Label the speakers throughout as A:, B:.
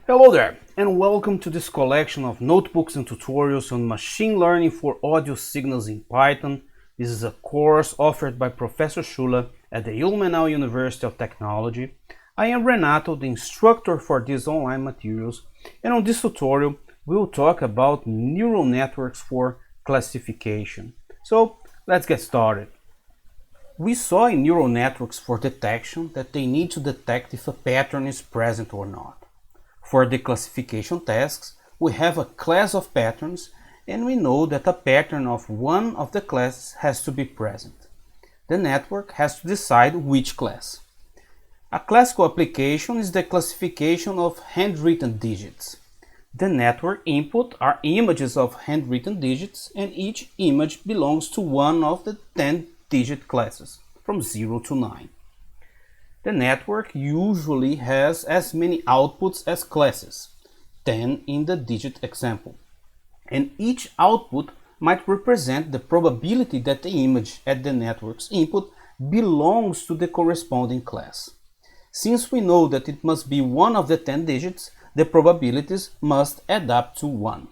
A: Hello there, and welcome to this collection of notebooks and tutorials on machine learning for audio signals in Python. This is a course offered by Professor Schula at the Ilmenau University of Technology. I am Renato, the instructor for these online materials, and on this tutorial we will talk about neural networks for classification. So let's get started. We saw in neural networks for detection that they need to detect if a pattern is present or not. For the classification tasks, we have a class of patterns, and we know that a pattern of one of the classes has to be present. The network has to decide which class. A classical application is the classification of handwritten digits. The network input are images of handwritten digits, and each image belongs to one of the 10-digit classes, from 0 to 9. The network usually has as many outputs as classes, 10 in the digit example, and each output might represent the probability that the image at the network's input belongs to the corresponding class. Since we know that it must be one of the 10 digits, the probabilities must add up to 1.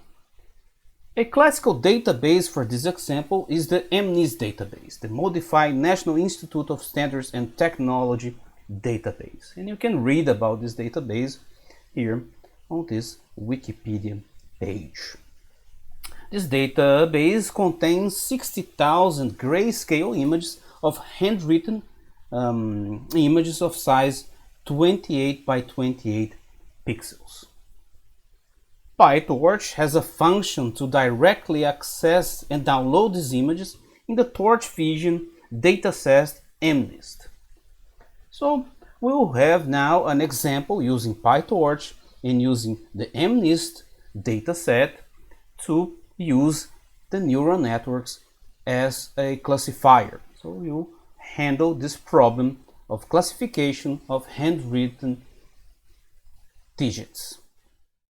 A: A classical database for this example is the MLfAS database, the Modified National Institute of Standards and Technology database, and you can read about this database here on this Wikipedia page. This database contains 60,000 grayscale images of handwritten images of size 28 by 28 pixels. PyTorch has a function to directly access and download these images in the Torch Vision dataset MNIST. So we will have now an example using PyTorch and using the MNIST dataset to use the neural networks as a classifier. So we will handle this problem of classification of handwritten digits.